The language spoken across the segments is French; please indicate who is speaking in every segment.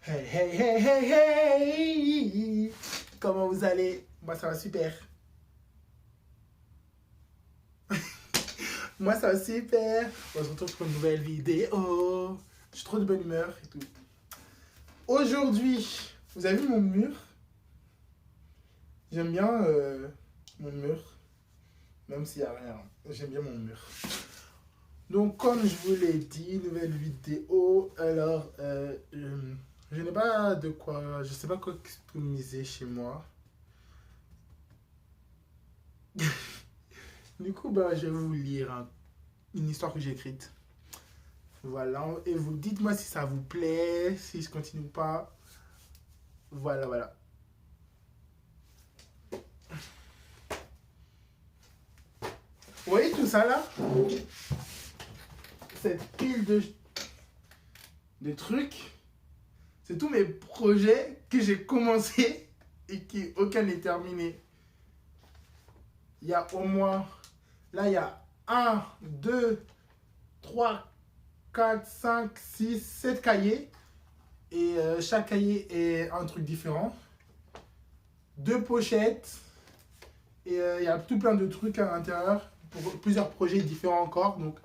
Speaker 1: Hey, hey, hey, hey, hey! Comment vous allez? Moi, ça va super. Moi, ça va super. On se retrouve pour une nouvelle vidéo. Je suis trop de bonne humeur et tout. Aujourd'hui, vous avez vu mon mur? J'aime bien mon mur, même s'il n'y a rien. J'aime bien mon mur. Donc, comme je vous l'ai dit, nouvelle vidéo. Alors, je n'ai pas de quoi, je sais pas quoi customiser chez moi. Du coup, bah, je vais vous lire une histoire que j'ai écrite. Voilà, et vous dites-moi si ça vous plaît, si je continue ou pas. Voilà, voilà. Vous voyez tout ça là? Cette pile de trucs, c'est tous mes projets que j'ai commencé et qui aucun n'est terminé. Il y a au moins, là il y a 1, 2, 3, 4, 5, 6, 7 cahiers. Et chaque cahier est un truc différent. 2 pochettes. Et il y a tout plein de trucs à l'intérieur pour plusieurs projets différents encore. Donc,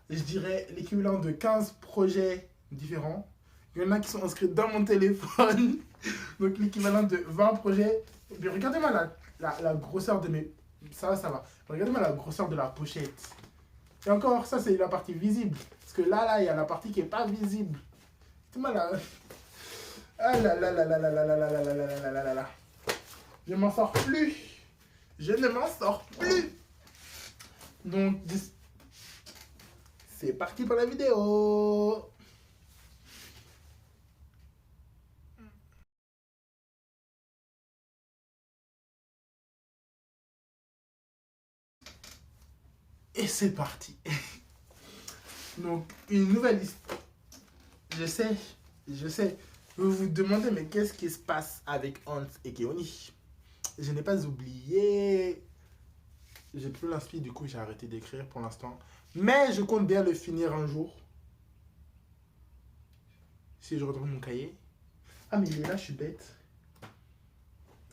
Speaker 1: je dirais l'équivalent de 15 projets différents. Il y en a qui sont inscrits dans mon téléphone. Donc, l'équivalent de 20 projets. Et puis, regardez-moi la grosseur de mes... Ça va. Regardez-moi la grosseur de la pochette. Et encore, ça, c'est la partie visible. Parce que là, il y a la partie qui n'est pas visible. Regardez-moi là. Ah là là là là là là là là là là là là là là. Je m'en sors plus. Je ne m'en sors plus. Donc, c'est parti pour la vidéo. Et c'est parti. Donc, une nouvelle histoire. Je sais. Vous vous demandez, mais qu'est-ce qui se passe avec Hans et Keoni? Je n'ai pas oublié. J'ai plus l'inspi, du coup, j'ai arrêté d'écrire pour l'instant. Mais je compte bien le finir un jour. Si je retrouve mon cahier. Ah, mais il est là, je suis bête.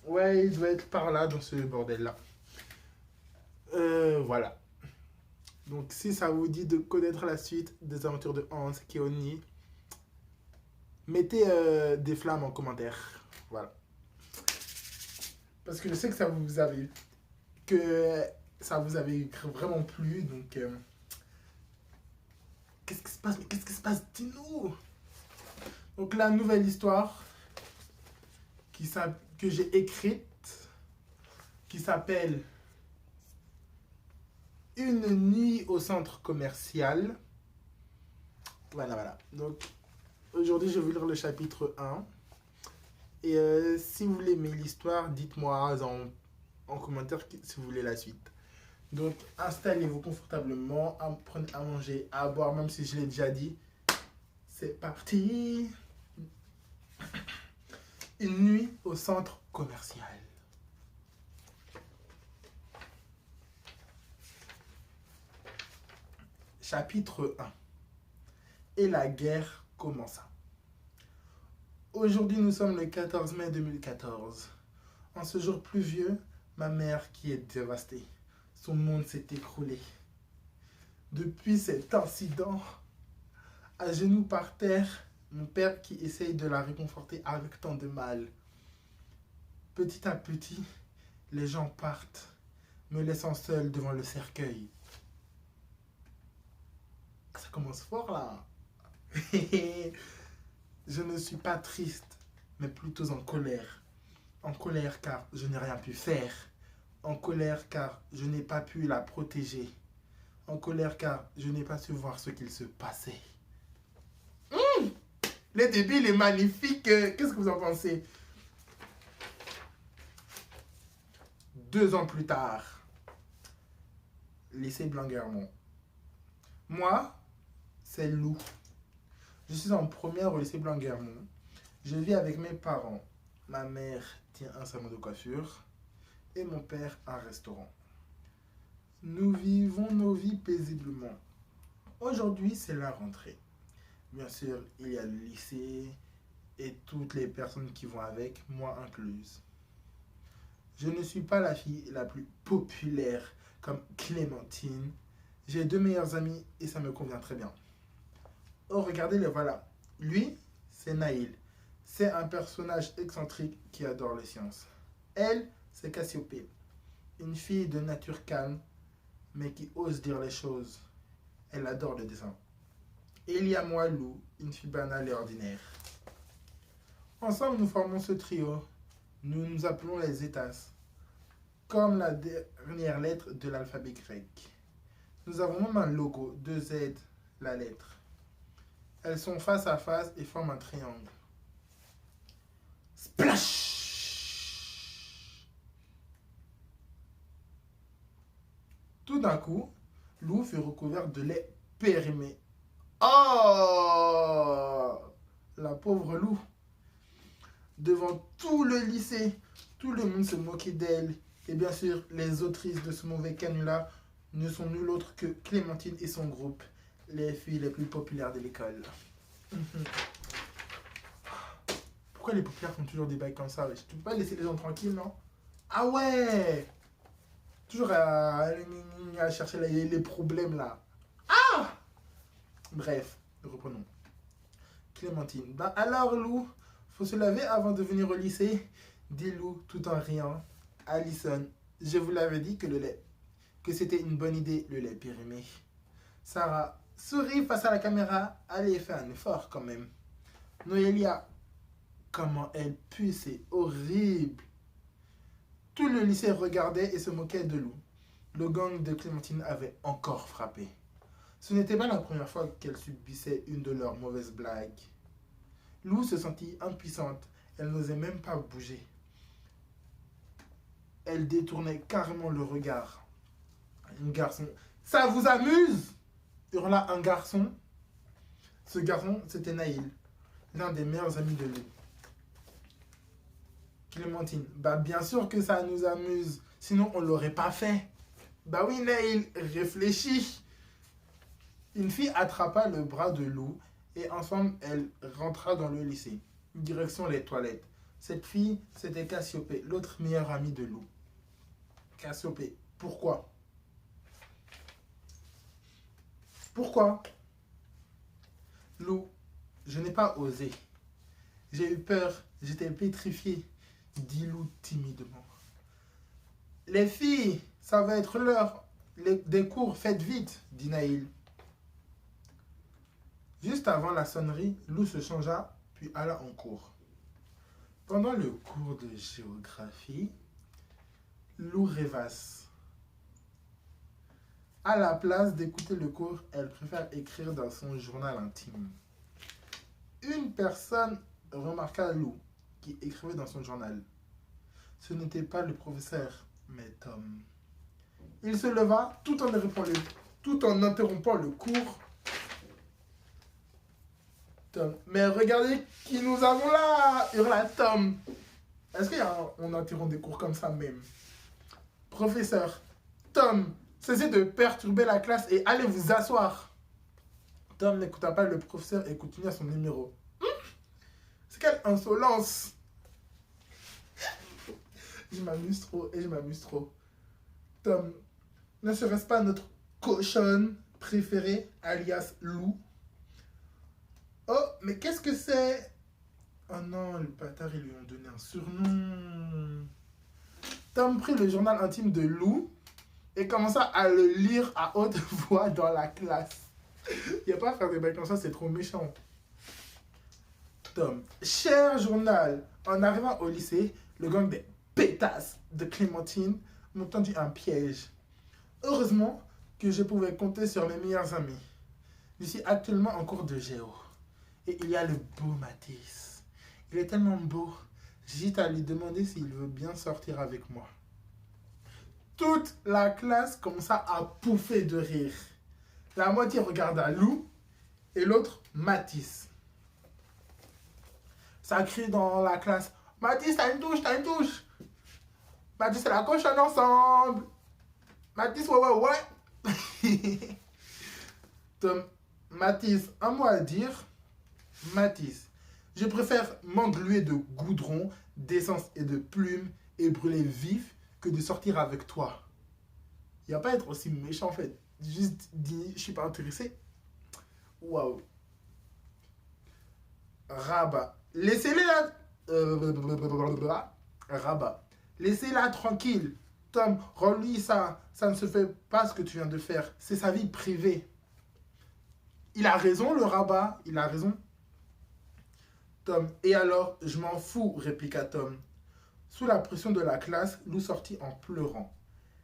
Speaker 1: Ouais, il doit être par là, dans ce bordel-là. Voilà. Donc, si ça vous dit de connaître la suite des aventures de Hans et Keoni, mettez des flammes en commentaire. Voilà. Parce que je sais que ça vous avait vraiment plu. Donc, qu'est-ce qui se passe? Mais qu'est-ce qui se passe? Dis-nous. Donc, la nouvelle histoire que j'ai écrite, qui s'appelle Une nuit au centre commercial. Voilà. Donc, aujourd'hui, je vais vous lire le chapitre 1. Et si vous voulez aimer l'histoire, dites-moi en commentaire si vous voulez la suite. Donc, installez-vous confortablement, prenez à manger, à boire, même si je l'ai déjà dit. C'est parti. Une nuit au centre commercial. Chapitre 1. Et la guerre commença. Aujourd'hui, nous sommes le 14 mai 2014. En ce jour pluvieux, ma mère qui est dévastée. Son monde s'est écroulé. Depuis cet incident, à genoux par terre, mon père qui essaye de la réconforter avec tant de mal. Petit à petit, les gens partent, me laissant seul devant le cercueil. Ça commence fort là. Je ne suis pas triste, mais plutôt en colère. En colère car je n'ai rien pu faire. En colère car je n'ai pas pu la protéger. En colère car je n'ai pas su voir ce qu'il se passait. Le début, il est magnifique. Qu'est-ce que vous en pensez? 2 ans plus tard, lycée Blanc-Guermont. Moi, c'est Lou. Je suis en première au lycée Blanc-Guermont. Je vis avec mes parents. Ma mère tient un salon de coiffure et mon père un restaurant. Nous vivons nos vies paisiblement. Aujourd'hui, c'est la rentrée. Bien sûr, il y a le lycée, et toutes les personnes qui vont avec, moi incluse. Je ne suis pas la fille la plus populaire comme Clémentine. J'ai 2 meilleurs amis et ça me convient très bien. Oh, regardez, le voilà. Lui, c'est Naïl. C'est un personnage excentrique qui adore les sciences. Elle, c'est Cassiopée. Une fille de nature calme, mais qui ose dire les choses. Elle adore le dessin. Et il y a moi, Lou, une fille banale et ordinaire. Ensemble, nous formons ce trio. Nous nous appelons les Zétas, comme la dernière lettre de l'alphabet grec. Nous avons même un logo, 2 Z, la lettre. Elles sont face à face et forment un triangle. Splash! Tout d'un coup, Lou fut recouverte de lait périmé. Oh! La pauvre Lou. Devant tout le lycée, tout le monde se moquait d'elle. Et bien sûr, les autrices de ce mauvais canular ne sont nul autre que Clémentine et son groupe, les filles les plus populaires de l'école. Pourquoi les populaires font toujours des bails comme ça? Je peux pas laisser les gens tranquilles, non? Ah ouais! Toujours à chercher les problèmes là. Ah! Bref, reprenons. Clémentine. Bah alors Lou, faut se laver avant de venir au lycée, dit Lou tout en riant. Alison, je vous l'avais dit que c'était une bonne idée, le lait périmé. Sarah, sourit face à la caméra, allez, fais un effort quand même. Noélia, comment elle pue, c'est horrible. Tout le lycée regardait et se moquait de Lou. Le gang de Clémentine avait encore frappé. Ce n'était pas la première fois qu'elle subissait une de leurs mauvaises blagues. Lou se sentit impuissante. Elle n'osait même pas bouger. Elle détournait carrément le regard. Un garçon. Ça vous amuse? Hurla un garçon. Ce garçon, c'était Naïl, l'un des meilleurs amis de Lou. Clémentine. Bah bien sûr que ça nous amuse. Sinon, on l'aurait pas fait. Bah oui, Naïl, réfléchis. Une fille attrapa le bras de Lou et ensemble, elle rentra dans le lycée. Direction les toilettes. Cette fille, c'était Cassiopée, l'autre meilleure amie de Lou. Cassiopée, pourquoi? Pourquoi? Lou, je n'ai pas osé. J'ai eu peur, j'étais pétrifiée, dit Lou timidement. Les filles, ça va être l'heure des cours, faites vite, dit Naïl. Juste avant la sonnerie, Lou se changea, puis alla en cours. Pendant le cours de géographie, Lou rêvasse. À la place d'écouter le cours, elle préfère écrire dans son journal intime. Une personne remarqua Lou, qui écrivait dans son journal. Ce n'était pas le professeur, mais Tom. Il se leva tout en interrompant le cours. Tom. Mais regardez qui nous avons là, hurla Tom. Est-ce qu'on interrompt des cours comme ça même? Professeur, Tom, cessez de perturber la classe et allez vous asseoir. Tom n'écouta pas le professeur et continua son numéro. C'est quelle insolence! Je m'amuse trop et je m'amuse trop. Tom, ne serait-ce pas notre cochonne préférée, alias Lou? Oh, mais qu'est-ce que c'est? Oh non, le bâtard, ils lui ont donné un surnom. Tom prit le journal intime de Lou et commença à le lire à haute voix dans la classe. Il n'y a pas à faire des bails comme ça, c'est trop méchant. Tom, cher journal, en arrivant au lycée, le gang des pétasses de Clémentine m'ont tendu un piège. Heureusement que je pouvais compter sur mes meilleurs amis. Je suis actuellement en cours de géo. Et il y a le beau Mathis. Il est tellement beau. J'hésite à lui demander s'il veut bien sortir avec moi. Toute la classe commença à pouffer de rire. La moitié regarda Lou et l'autre Mathis. Ça crie dans la classe. Mathis, t'as une touche, t'as une touche. Mathis, c'est la cochonne ensemble. Mathis, ouais. Tom, Mathis, un mot à dire. Mathis, Je préfère m'engluer de goudron, d'essence et de plumes et brûler vif que de sortir avec toi. Il n'y a pas à être aussi méchant en fait. Juste dire, je suis pas intéressé. Waouh. Rabat. Laissez-la. Rabat. Laissez-la tranquille. Tom, rends-lui ça. Ça ne se fait pas ce que tu viens de faire. C'est sa vie privée. Il a raison, le rabat. Il a raison. Tom, et alors, je m'en fous, répliqua Tom. Sous la pression de la classe, Lou sortit en pleurant.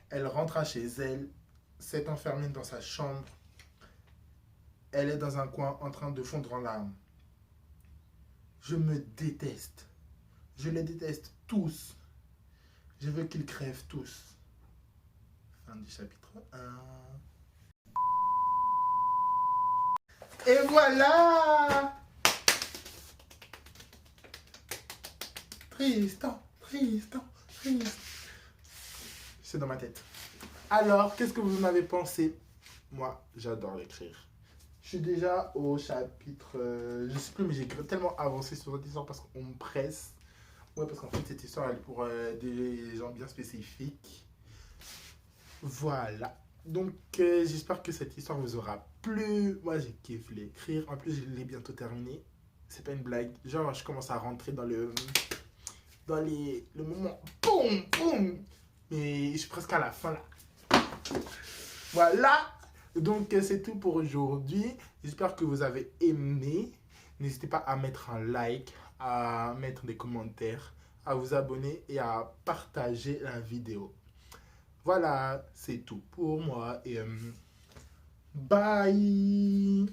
Speaker 1: Elle rentra chez elle, s'est enfermée dans sa chambre. Elle est dans un coin en train de fondre en larmes. Je me déteste. Je les déteste tous. Je veux qu'ils crèvent tous. Fin du chapitre 1. Et voilà! Tristan, Tristan, Tristan. C'est dans ma tête. Alors, qu'est-ce que vous en avez pensé? Moi, j'adore l'écrire. Je suis déjà au chapitre... je sais plus, mais j'ai tellement avancé sur cette histoire parce qu'on me presse. Ouais, parce qu'en fait, cette histoire, elle est pour des gens bien spécifiques. Voilà. Donc, j'espère que cette histoire vous aura plu. Moi, j'ai kiffé l'écrire. En plus, je l'ai bientôt terminé. C'est pas une blague. Genre, je commence à rentrer dans le moment. Boum, boum. Mais je suis presque à la fin, là. Voilà. Donc, c'est tout pour aujourd'hui. J'espère que vous avez aimé. N'hésitez pas à mettre un like, à mettre des commentaires, à vous abonner et à partager la vidéo. Voilà, c'est tout pour moi et bye.